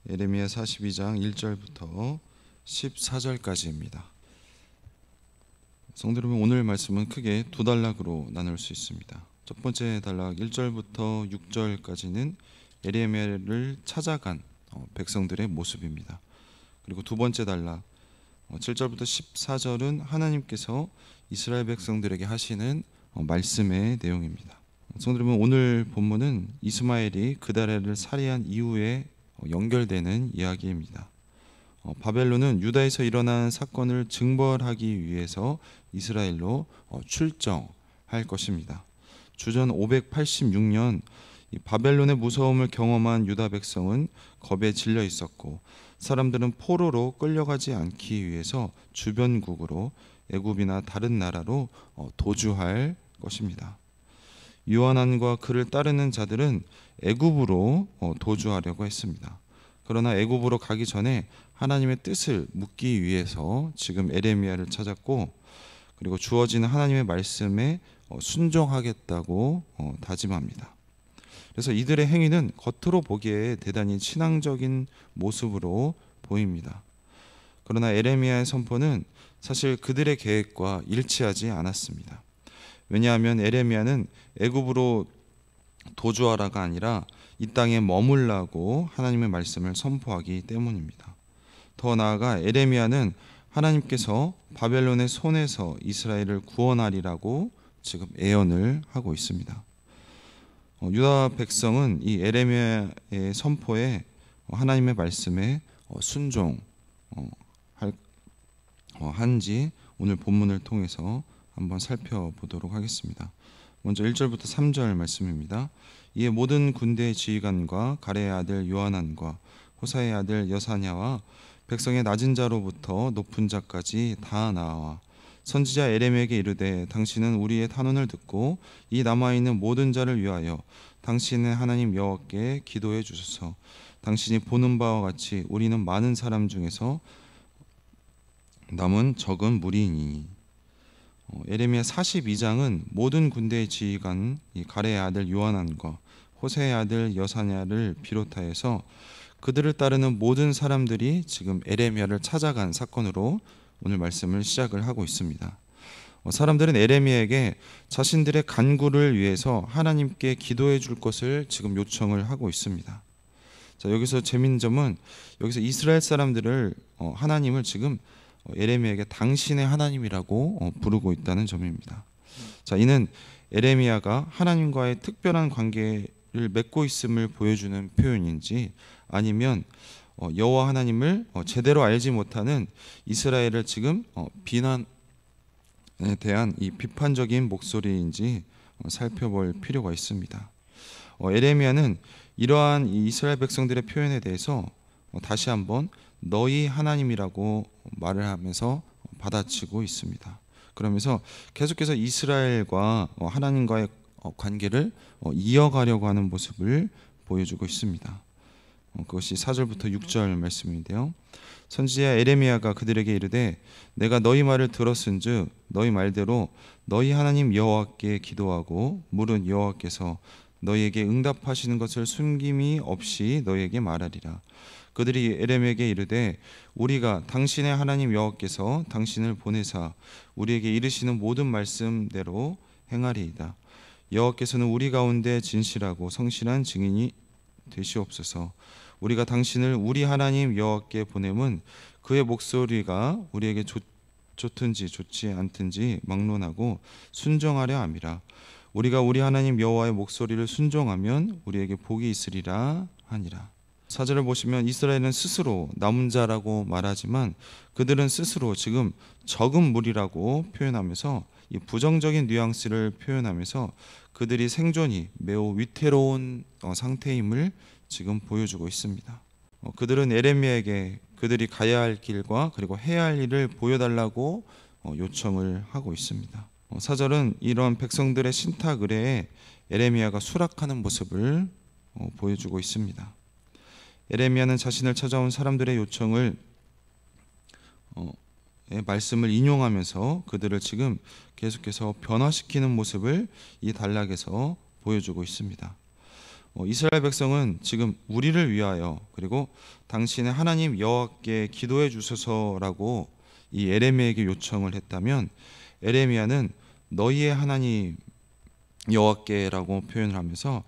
예레미야 42장 1절부터 14절까지입니다. 성도 여러분, 오늘 말씀은 크게 두 단락으로 나눌 수 있습니다. 첫 번째 단락 1절부터 6절까지는 예레미야를 찾아간 백성들의 모습입니다. 그리고 두 번째 단락 7절부터 14절은 하나님께서 이스라엘 백성들에게 하시는 말씀의 내용입니다. 성도 여러분, 오늘 본문은 이스마엘이 그다레를 살해한 이후에 연결되는 이야기입니다. 바벨론은 유다에서 일어난 사건을 증벌하기 위해서 이스라엘로 출정할 것입니다. 주전 586년 바벨론의 무서움을 경험한 유다 백성은 겁에 질려 있었고, 사람들은 포로로 끌려가지 않기 위해서 주변국으로 애굽이나 다른 나라로 도주할 것입니다. 요하난과 그를 따르는 자들은 애굽으로 도주하려고 했습니다. 그러나 애굽으로 가기 전에 하나님의 뜻을 묻기 위해서 지금 예레미야를 찾았고, 그리고 주어지는 하나님의 말씀에 순종하겠다고 다짐합니다. 그래서 이들의 행위는 겉으로 보기에 대단히 신앙적인 모습으로 보입니다. 그러나 예레미야의 선포는 사실 그들의 계획과 일치하지 않았습니다. 왜냐하면 예레미야는 애굽으로 도주하라가 아니라 이 땅에 머물라고 하나님의 말씀을 선포하기 때문입니다. 더 나아가 예레미야는 하나님께서 바벨론의 손에서 이스라엘을 구원하리라고 지금 예언을 하고 있습니다. 유다 백성은 이 예레미야의 선포에 하나님의 말씀에 순종한지 오늘 본문을 통해서 한번 살펴보도록 하겠습니다. 먼저 1절부터 3절 말씀입니다. 이에 모든 군대의 지휘관과 가레의 아들 요하난과 호사의 아들 여사냐와 백성의 낮은 자로부터 높은 자까지 다 나와 선지자 예레미야에게 이르되, 당신은 우리의 탄원을 듣고 이 남아있는 모든 자를 위하여 당신의 하나님 여호와께 기도해 주소서. 당신이 보는 바와 같이 우리는 많은 사람 중에서 남은 적은 무리이니. 예레미야 42장은 모든 군대의 지휘관 가레의 아들 요하난과 호세의 아들 여사냐를 비롯하여서 그들을 따르는 모든 사람들이 지금 예레미야를 찾아간 사건으로 오늘 말씀을 시작을 하고 있습니다. 사람들은 예레미야에게 자신들의 간구를 위해서 하나님께 기도해 줄 것을 지금 요청을 하고 있습니다. 자, 여기서 재밌는 점은 여기서 이스라엘 사람들을 하나님을 지금 예레미야에게 당신의 하나님이라고 부르고 있다는 점입니다. 자, 이는 예레미야가 하나님과의 특별한 관계를 맺고 있음을 보여주는 표현인지, 아니면 여호와 하나님을 제대로 알지 못하는 이스라엘을 지금 비난에 대한 이 비판적인 목소리인지 살펴볼 필요가 있습니다. 예레미야는 이러한 이스라엘 백성들의 표현에 대해서 다시 한번 너희 하나님이라고 말을 하면서 받아치고 있습니다. 그러면서 계속해서 이스라엘과 하나님과의 관계를 이어가려고 하는 모습을 보여주고 있습니다. 그것이 4절부터 6절 말씀인데요. 선지자 예레미야가 그들에게 이르되, 내가 너희 말을 들었은즉 너희 말대로 너희 하나님 여호와께 기도하고 물은 여호와께서 너희에게 응답하시는 것을 숨김이 없이 너희에게 말하리라. 그들이 예레미야에게 이르되, 우리가 당신의 하나님 여호와께서 당신을 보내사 우리에게 이르시는 모든 말씀대로 행하리이다. 여호와께서는 우리 가운데 진실하고 성실한 증인이 되시옵소서. 우리가 당신을 우리 하나님 여호와께 보냄은 그의 목소리가 우리에게 좋든지 좋지 않든지 막론하고 순종하려 함이라. 우리가 우리 하나님 여호와의 목소리를 순종하면 우리에게 복이 있으리라 하니라. 4절을 보시면 이스라엘은 스스로 남은 자라고 말하지만 그들은 스스로 지금 적은 무리라고 표현하면서 이 부정적인 뉘앙스를 표현하면서 그들이 생존이 매우 위태로운 상태임을 지금 보여주고 있습니다. 그들은 예레미야에게 그들이 가야 할 길과 그리고 해야 할 일을 보여달라고 요청을 하고 있습니다. 4절은 이런 백성들의 신탁 의뢰에 예레미야가 수락하는 모습을 보여주고 있습니다. 예레미야는 자신을 찾아온 사람들의 요청을 말씀을 인용하면서 그들을 지금 계속해서 변화시키는 모습을 이 단락에서 보여주고 있습니다. 이스라엘 백성은 지금 우리를 위하여 그리고 당신의 하나님 여호와께 기도해 주소서라고 이 에레미야에게 요청을 했다면, 에레미야는 너희의 하나님 여호와께라고 표현을 하면서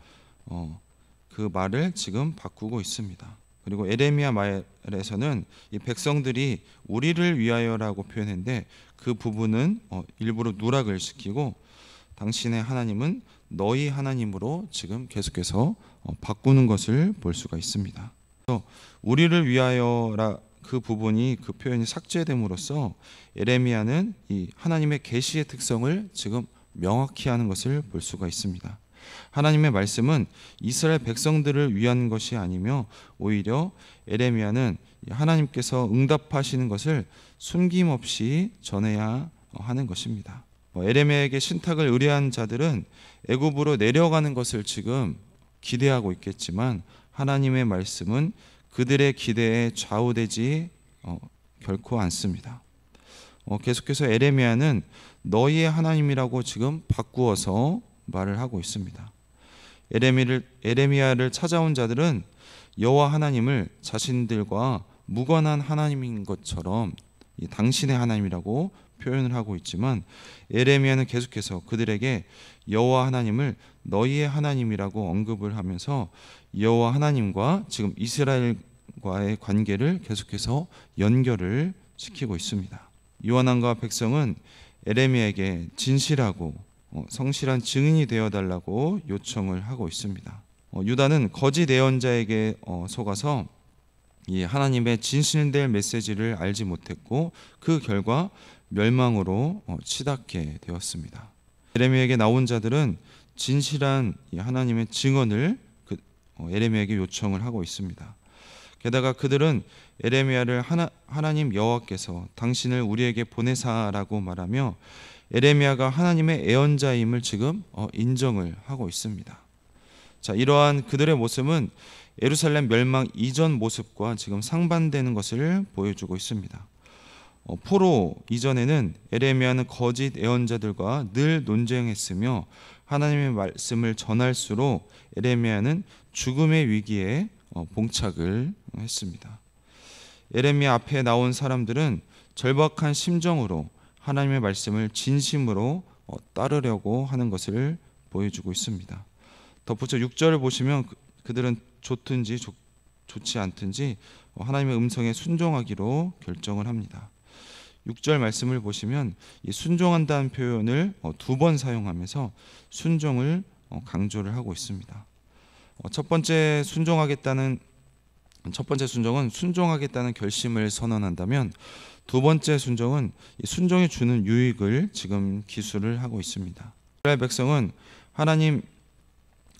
그 말을 지금 바꾸고 있습니다. 그리고 에레미야 말에서는 이 백성들이 우리를 위하여라고 표현했는데, 그 부분은 일부러 누락을 시키고 당신의 하나님은 너희 하나님으로 지금 계속해서 바꾸는 것을 볼 수가 있습니다. 그래서 우리를 위하여라 그 부분이, 그 표현이 삭제됨으로써 에레미야는 이 하나님의 계시의 특성을 지금 명확히 하는 것을 볼 수가 있습니다. 하나님의 말씀은 이스라엘 백성들을 위한 것이 아니며 오히려 에레미야는 하나님께서 응답하시는 것을 숨김없이 전해야 하는 것입니다. 에레미야에게 신탁을 의뢰한 자들은 애굽으로 내려가는 것을 지금 기대하고 있겠지만, 하나님의 말씀은 그들의 기대에 좌우되지 결코 않습니다. 계속해서 에레미야는 너희의 하나님이라고 지금 바꾸어서 말을 하고 있습니다. 에레미야를 찾아온 자들은 여호와 하나님을 자신들과 무관한 하나님인 것처럼 당신의 하나님이라고 표현을 하고 있지만, 에레미야는 계속해서 그들에게 여호와 하나님을 너희의 하나님이라고 언급을 하면서 여호와 하나님과 지금 이스라엘과의 관계를 계속해서 연결을 시키고 있습니다. 요한왕과 백성은 에레미야에게 진실하고 성실한 증인이 되어달라고 요청을 하고 있습니다. 유다는 거짓 예언자에게 속아서 이 하나님의 진실될 메시지를 알지 못했고, 그 결과 멸망으로 치닫게 되었습니다. 에레미야에게 나온 자들은 진실한 하나님의 증언을 에레미야에게 요청을 하고 있습니다. 게다가 그들은 에레미야를 하나님 여호와께서 당신을 우리에게 보내사라고 말하며 에레미야가 하나님의 예언자임을 지금 인정을 하고 있습니다. 자, 이러한 그들의 모습은 예루살렘 멸망 이전 모습과 지금 상반되는 것을 보여주고 있습니다. 포로 이전에는 에레미야는 거짓 예언자들과 늘 논쟁했으며, 하나님의 말씀을 전할수록 에레미야는 죽음의 위기에 봉착을 했습니다. 에레미야 앞에 나온 사람들은 절박한 심정으로 하나님의 말씀을 진심으로 따르려고 하는 것을 보여주고 있습니다. 덧붙여 6절을 보시면 그들은 좋든지 좋지 않든지 하나님의 음성에 순종하기로 결정을 합니다. 6절 말씀을 보시면 이 순종한다는 표현을 2번 사용하면서 순종을 강조를 하고 있습니다. 첫 번째 순종은 순종하겠다는 결심을 선언한다면, 두 번째 순종은 순종이 주는 유익을 지금 기술을 하고 있습니다. 이스라엘 백성은 하나님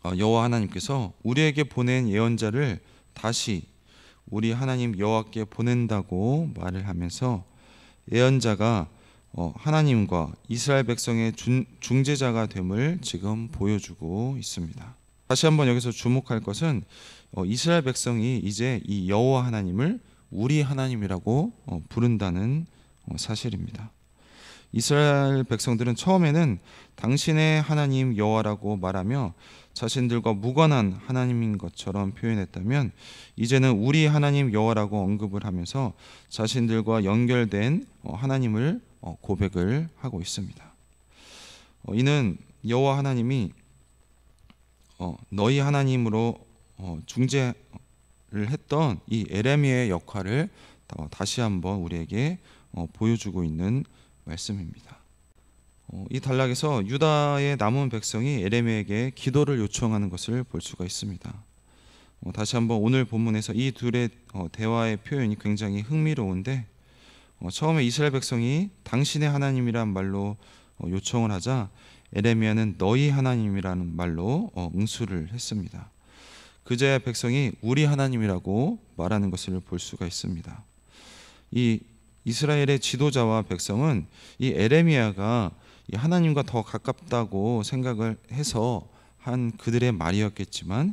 여호와 하나님께서 우리에게 보낸 예언자를 다시 우리 하나님 여호와께 보낸다고 말을 하면서 예언자가 하나님과 이스라엘 백성의 중재자가 됨을 지금 보여주고 있습니다. 다시 한번 여기서 주목할 것은 이스라엘 백성이 이제 이 여호와 하나님을 우리 하나님이라고 부른다는 사실입니다. 이스라엘 백성들은 처음에는 당신의 하나님 여호와라고 말하며 자신들과 무관한 하나님인 것처럼 표현했다면, 이제는 우리 하나님 여호와라고 언급을 하면서 자신들과 연결된 하나님을 고백을 하고 있습니다. 이는 여호와 하나님이 너희 하나님으로 중재를 했던 이 에레미야의 역할을 다시 한번 우리에게 보여주고 있는 말씀입니다. 이 단락에서 유다의 남은 백성이 에레미야에게 기도를 요청하는 것을 볼 수가 있습니다. 다시 한번 오늘 본문에서 이 둘의 대화의 표현이 굉장히 흥미로운데, 처음에 이스라엘 백성이 당신의 하나님이란 말로 요청을 하자 에레미야는 너희 하나님이라는 말로 응수를 했습니다. 그제야 백성이 우리 하나님이라고 말하는 것을 볼 수가 있습니다. 이 이스라엘의 지도자와 백성은 이 에레미야가 이 하나님과 더 가깝다고 생각을 해서 한 그들의 말이었겠지만,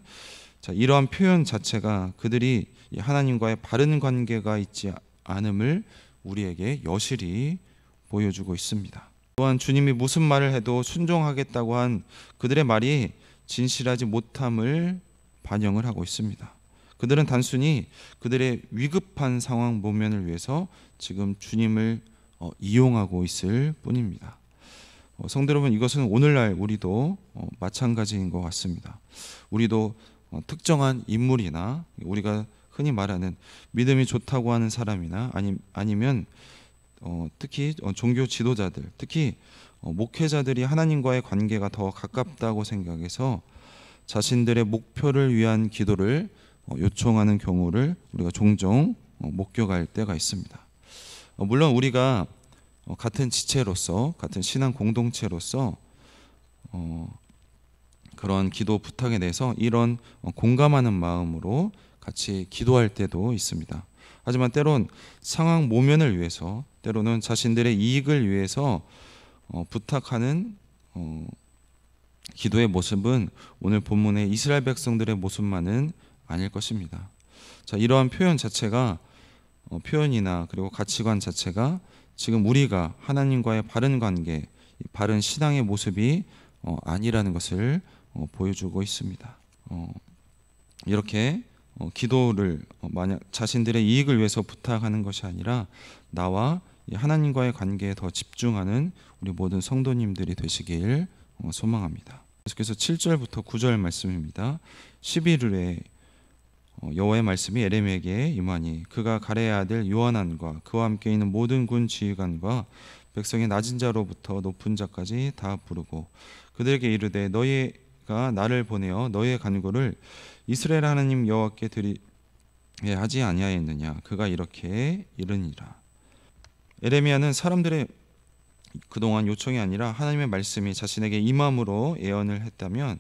이러한 표현 자체가 그들이 하나님과의 바른 관계가 있지 않음을 우리에게 여실히 보여주고 있습니다. 또한 주님이 무슨 말을 해도 순종하겠다고 한 그들의 말이 진실하지 못함을 반영을 하고 있습니다. 그들은 단순히 그들의 위급한 상황 모면을 위해서 지금 주님을 이용하고 있을 뿐입니다. 성도 여러분, 이것은 오늘날 우리도 마찬가지인 것 같습니다. 우리도 특정한 인물이나 우리가 흔히 말하는 믿음이 좋다고 하는 사람이나 아니면 특히 종교 지도자들, 특히 목회자들이 하나님과의 관계가 더 가깝다고 생각해서 자신들의 목표를 위한 기도를 요청하는 경우를 우리가 종종 목격할 때가 있습니다. 물론 우리가 같은 지체로서, 같은 신앙 공동체로서 그런 기도 부탁에 대해서 이런 공감하는 마음으로 같이 기도할 때도 있습니다. 하지만 때론 상황 모면을 위해서, 때로는 자신들의 이익을 위해서 부탁하는 기도의 모습은 오늘 본문의 이스라엘 백성들의 모습만은 아닐 것입니다. 자, 이러한 표현 자체가 표현이나 그리고 가치관 자체가 지금 우리가 하나님과의 바른 관계, 바른 신앙의 모습이 아니라는 것을 보여주고 있습니다. 이렇게 기도를 만약 자신들의 이익을 위해서 부탁하는 것이 아니라 나와 하나님과의 관계에 더 집중하는 우리 모든 성도님들이 되시길 소망합니다. 계속해서 7절부터 9절 말씀입니다. 11일에 여호와의 말씀이 에레미야에게 임하니 그가 가레의 아들 요하난과 그와 함께 있는 모든 군 지휘관과 백성의 낮은 자로부터 높은 자까지 다 부르고 그들에게 이르되 너희가 나를 보내어 너희의 간구를 이스라엘 하나님 여호와께 드리게 하지 아니하였느냐. 그가 이렇게 이르니라. 에레미야는 사람들의 그동안 요청이 아니라 하나님의 말씀이 자신에게 임함으로 예언을 했다면,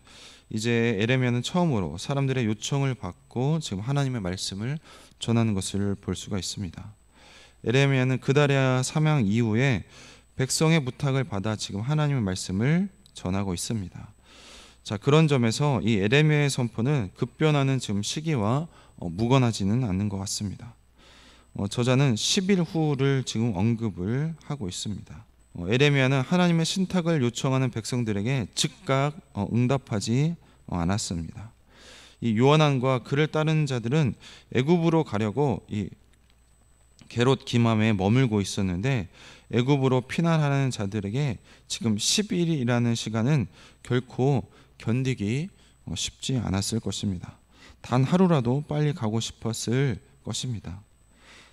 이제 에레미야는 처음으로 사람들의 요청을 받고 지금 하나님의 말씀을 전하는 것을 볼 수가 있습니다. 에레미야는 그다랴 사명 이후에 백성의 부탁을 받아 지금 하나님의 말씀을 전하고 있습니다. 자, 그런 점에서 이 에레미야의 선포는 급변하는 지금 시기와 무관하지는 않는 것 같습니다. 저자는 10일 후를 지금 언급을 하고 있습니다. 에레미야는 하나님의 신탁을 요청하는 백성들에게 즉각 응답하지 않았습니다. 이 요한안과 그를 따르는 자들은 애굽으로 가려고 이 게롯 기맘에 머물고 있었는데, 애굽으로 피난하는 자들에게 지금 10일이라는 시간은 결코 견디기 쉽지 않았을 것입니다. 단 하루라도 빨리 가고 싶었을 것입니다.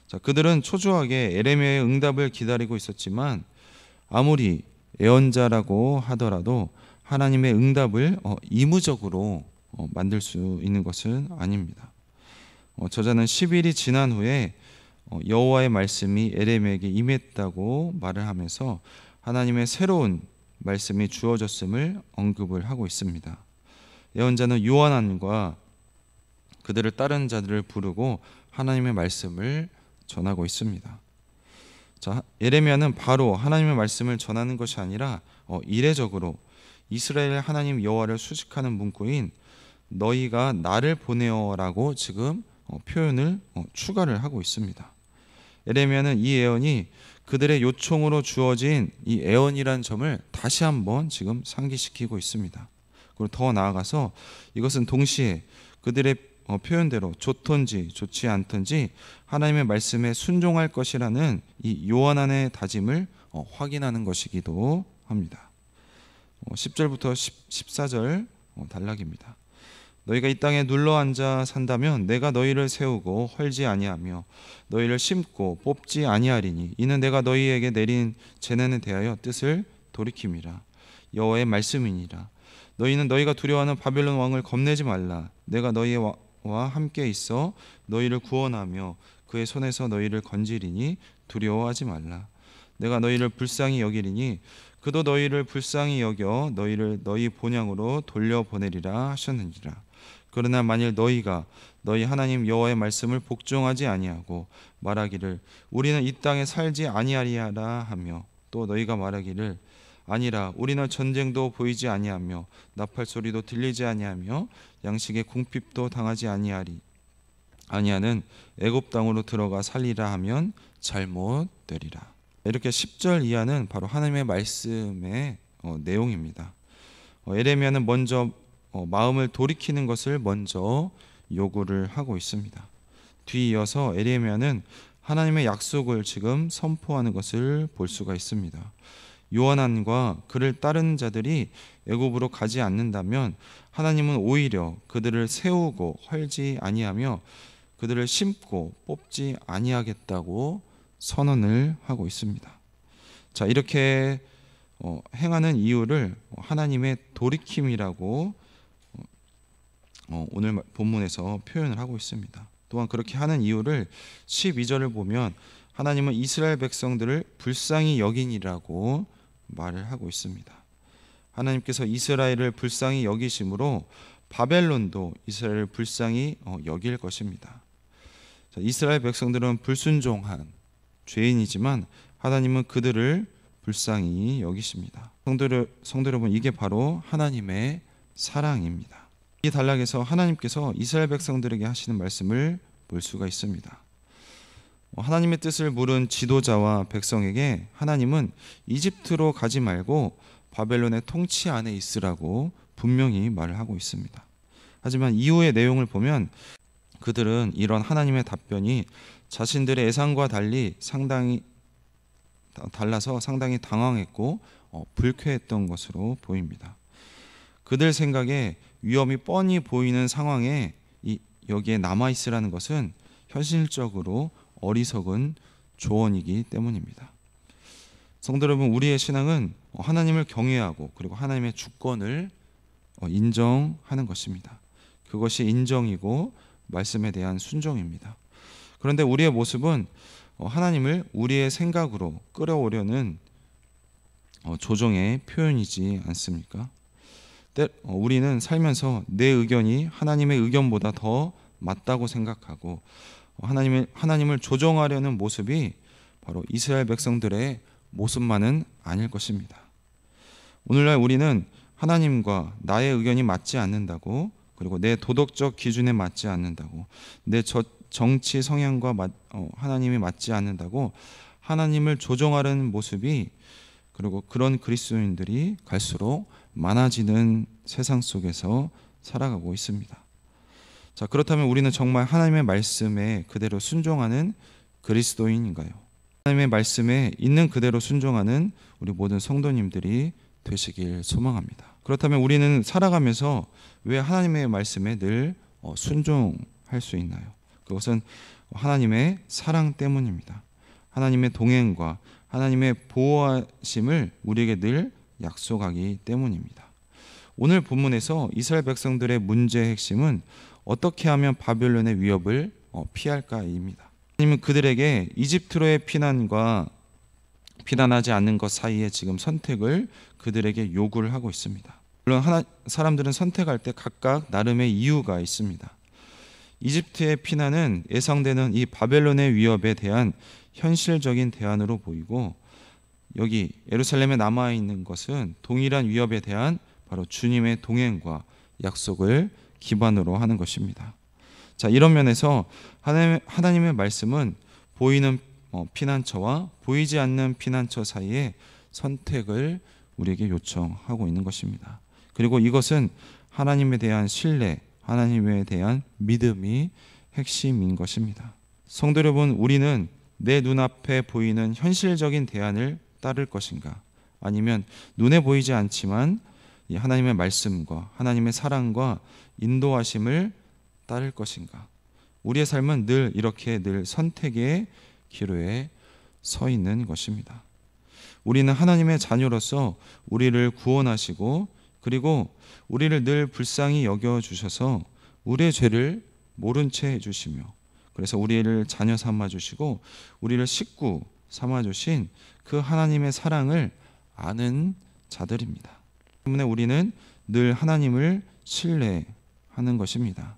자, 그들은 초조하게 에레미야의 응답을 기다리고 있었지만 아무리 예언자라고 하더라도 하나님의 응답을 의무적으로 만들 수 있는 것은 아닙니다. 저자는 10일이 지난 후에 여호와의 말씀이 에레미야에게 임했다고 말을 하면서 하나님의 새로운 말씀이 주어졌음을 언급을 하고 있습니다. 예언자는 요한안과 그들을 따르는 자들을 부르고 하나님의 말씀을 전하고 있습니다. 자, 에레미야는 바로 하나님의 말씀을 전하는 것이 아니라 이례적으로 이스라엘 하나님 여호와를 수식하는 문구인 너희가 나를 보내어라고 지금 표현을 추가를 하고 있습니다. 에레미야는 이 예언이 그들의 요청으로 주어진 이 예언이라는 점을 다시 한번 지금 상기시키고 있습니다. 그리고 더 나아가서 이것은 동시에 그들의 표현대로 좋던지 좋지 않던지 하나님의 말씀에 순종할 것이라는 이 요한안의 다짐을 확인하는 것이기도 합니다. 10절부터 14절 단락입니다. 너희가 이 땅에 눌러앉아 산다면 내가 너희를 세우고 헐지 아니하며 너희를 심고 뽑지 아니하리니 이는 내가 너희에게 내린 재난에 대하여 뜻을 돌이킴이라. 여호와의 말씀이니라. 너희는 너희가 두려워하는 바벨론 왕을 겁내지 말라. 내가 너희와 함께 있어 너희를 구원하며 그의 손에서 너희를 건지리니 두려워하지 말라. 내가 너희를 불쌍히 여기리니 그도 너희를 불쌍히 여겨 너희를 너희 본향으로 돌려보내리라 하셨느니라. 그러나 만일 너희가 너희 하나님 여호와의 말씀을 복종하지 아니하고 말하기를 우리는 이 땅에 살지 아니하리라 하며 또 너희가 말하기를 아니라 우리는 전쟁도 보이지 아니하며 나팔 소리도 들리지 아니하며 양식의 궁핍도 당하지 아니하는 애굽 땅으로 들어가 살리라 하면 잘못되리라. 이렇게 10절 이하는 바로 하나님의 말씀의 내용입니다. 에레미야는 먼저 마음을 돌이키는 것을 먼저 요구를 하고 있습니다. 뒤이어서 에레미야는 하나님의 약속을 지금 선포하는 것을 볼 수가 있습니다. 요한안과 그를 따르는 자들이 애굽으로 가지 않는다면 하나님은 오히려 그들을 세우고 헐지 아니하며 그들을 심고 뽑지 아니하겠다고 선언을 하고 있습니다. 자, 이렇게 행하는 이유를 하나님의 돌이킴이라고 오늘 본문에서 표현을 하고 있습니다. 또한 그렇게 하는 이유를 12절을 보면 하나님은 이스라엘 백성들을 불쌍히 여기니라고 말을 하고 있습니다. 하나님께서 이스라엘을 불쌍히 여기심으로 바벨론도 이스라엘을 불쌍히 여길 것입니다. 자, 이스라엘 백성들은 불순종한 죄인이지만 하나님은 그들을 불쌍히 여기십니다. 성도 여러분, 이게 바로 하나님의 사랑입니다. 이 단락에서 하나님께서 이스라엘 백성들에게 하시는 말씀을 볼 수가 있습니다. 하나님의 뜻을 물은 지도자와 백성에게 하나님은 이집트로 가지 말고 바벨론의 통치 안에 있으라고 분명히 말을 하고 있습니다. 하지만 이후의 내용을 보면 그들은 이런 하나님의 답변이 자신들의 예상과 달라서 상당히 당황했고 불쾌했던 것으로 보입니다. 그들 생각에 위험이 뻔히 보이는 상황에 여기에 남아있으라는 것은 현실적으로 어리석은 조언이기 때문입니다. 성도 여러분, 우리의 신앙은 하나님을 경외하고 그리고 하나님의 주권을 인정하는 것입니다. 그것이 인정이고 말씀에 대한 순종입니다. 그런데 우리의 모습은 하나님을 우리의 생각으로 끌어오려는 조정의 표현이지 않습니까? 우리는 살면서 내 의견이 하나님의 의견보다 더 맞다고 생각하고 하나님을 조정하려는 모습이 바로 이스라엘 백성들의 모습만은 아닐 것입니다. 오늘날 우리는 하나님과 나의 의견이 맞지 않는다고, 그리고 내 도덕적 기준에 맞지 않는다고, 내 정치 성향과 하나님이 맞지 않는다고 하나님을 조정하려는 모습이, 그리고 그런 그리스도인들이 갈수록 많아지는 세상 속에서 살아가고 있습니다. 자, 그렇다면 우리는 정말 하나님의 말씀에 그대로 순종하는 그리스도인인가요? 하나님의 말씀에 있는 그대로 순종하는 우리 모든 성도님들이 되시길 소망합니다. 그렇다면 우리는 살아가면서 왜 하나님의 말씀에 늘 순종할 수 있나요? 그것은 하나님의 사랑 때문입니다. 하나님의 동행과 하나님의 보호하심을 우리에게 늘 약속하기 때문입니다. 오늘 본문에서 이스라엘 백성들의 문제의 핵심은 어떻게 하면 바벨론의 위협을 피할까입니다. 하나님은 그들에게 이집트로의 피난과 피난하지 않는 것 사이에 지금 선택을 그들에게 요구를 하고 있습니다. 물론 사람들은 선택할 때 각각 나름의 이유가 있습니다. 이집트의 피난은 예상되는 이 바벨론의 위협에 대한 현실적인 대안으로 보이고, 여기 예루살렘에 남아있는 것은 동일한 위협에 대한 바로 주님의 동행과 약속을 기반으로 하는 것입니다. 자, 이런 면에서 하나님의 말씀은 보이는 피난처와 보이지 않는 피난처 사이에 선택을 우리에게 요청하고 있는 것입니다. 그리고 이것은 하나님에 대한 신뢰, 하나님에 대한 믿음이 핵심인 것입니다. 성도 여러분, 우리는 내 눈앞에 보이는 현실적인 대안을 따를 것인가, 아니면 눈에 보이지 않지만 이 하나님의 말씀과 하나님의 사랑과 인도하심을 따를 것인가? 우리의 삶은 늘 이렇게 늘 선택의 기로에 서 있는 것입니다. 우리는 하나님의 자녀로서 우리를 구원하시고, 그리고 우리를 늘 불쌍히 여겨주셔서 우리의 죄를 모른 채 해주시며, 그래서 우리를 자녀 삼아주시고 우리를 식구 삼아주신 그 하나님의 사랑을 아는 자들입니다. 때문에 우리는 늘 하나님을 신뢰하는 것입니다.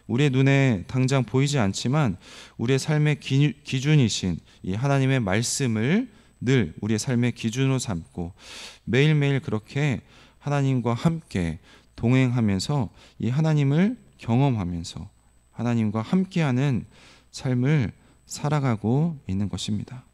우리의 눈에 당장 보이지 않지만 우리의 삶의 기준이신 이 하나님의 말씀을 늘 우리의 삶의 기준으로 삼고 매일매일 그렇게 하나님과 함께 동행하면서 이 하나님을 경험하면서 하나님과 함께하는 삶을 살아가고 있는 것입니다.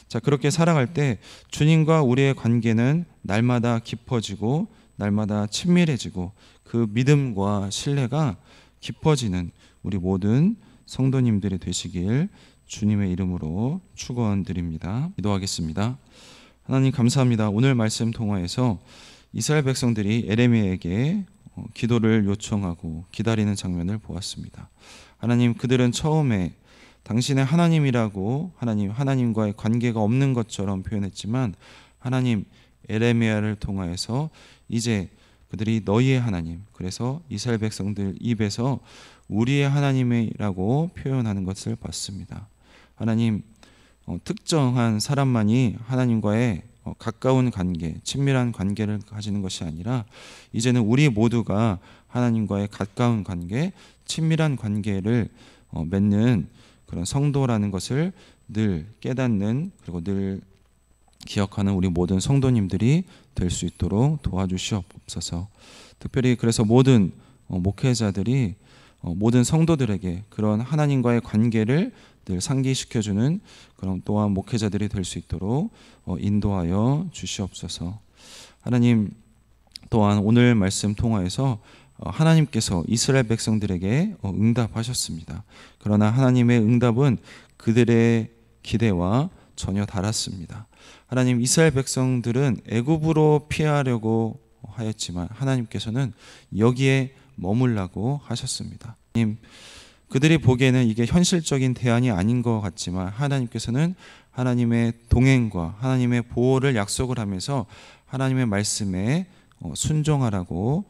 자, 그렇게 살아갈 때 주님과 우리의 관계는 날마다 깊어지고 날마다 친밀해지고 그 믿음과 신뢰가 깊어지는 우리 모든 성도님들이 되시길 주님의 이름으로 축원드립니다. 기도하겠습니다. 하나님 감사합니다. 오늘 말씀 통화에서 이스라엘 백성들이 에레미야에게 기도를 요청하고 기다리는 장면을 보았습니다. 하나님, 그들은 처음에 당신의 하나님이라고 하나님과의 관계가 없는 것처럼 표현했지만 하나님, 에레미야를 통하여서 이제 그들이 너희의 하나님, 그래서 이스라엘 백성들 입에서 우리의 하나님이라고 표현하는 것을 봤습니다. 하나님, 특정한 사람만이 하나님과의 가까운 관계, 친밀한 관계를 가지는 것이 아니라 이제는 우리 모두가 하나님과의 가까운 관계, 친밀한 관계를 맺는 그런 성도라는 것을 늘 깨닫는, 그리고 늘 기억하는 우리 모든 성도님들이 될 수 있도록 도와주시옵소서. 특별히 그래서 모든 목회자들이 모든 성도들에게 그런 하나님과의 관계를 늘 상기시켜주는 그런 또한 목회자들이 될 수 있도록 인도하여 주시옵소서. 하나님, 또한 오늘 말씀 통하여서 하나님께서 이스라엘 백성들에게 응답하셨습니다. 그러나 하나님의 응답은 그들의 기대와 전혀 달랐습니다. 하나님, 이스라엘 백성들은 애굽으로 피하려고 하였지만 하나님께서는 여기에 머물라고 하셨습니다. 하나님, 그들이 보기에는 이게 현실적인 대안이 아닌 것 같지만 하나님께서는 하나님의 동행과 하나님의 보호를 약속을 하면서 하나님의 말씀에 순종하라고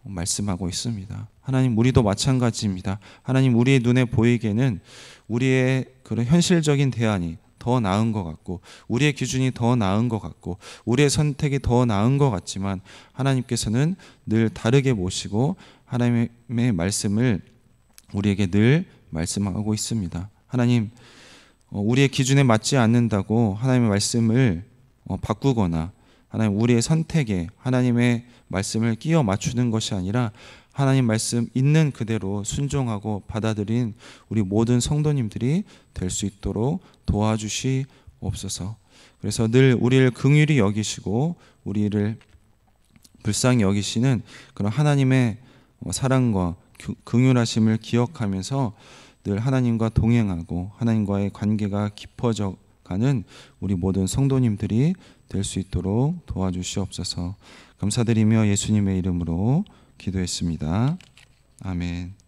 말씀하고 있습니다. 하나님, 우리도 마찬가지입니다. 하나님, 우리의 눈에 보이기에는 우리의 그런 현실적인 대안이 더 나은 것 같고 우리의 기준이 더 나은 것 같고 우리의 선택이 더 나은 것 같지만 하나님께서는 늘 다르게 보시고 하나님의 말씀을 우리에게 늘 말씀하고 있습니다. 하나님, 우리의 기준에 맞지 않는다고 하나님의 말씀을 바꾸거나 하나님, 우리의 선택에 하나님의 말씀을 끼워 맞추는 것이 아니라 하나님 말씀 있는 그대로 순종하고 받아들인 우리 모든 성도님들이 될 수 있도록 도와주시옵소서. 그래서 늘 우리를 긍휼히 여기시고 우리를 불쌍히 여기시는 그런 하나님의 사랑과 긍휼하심을 기억하면서 늘 하나님과 동행하고 하나님과의 관계가 깊어져 가는 우리 모든 성도님들이 될 수 있도록 도와주시옵소서. 감사드리며 예수님의 이름으로 기도했습니다. 아멘.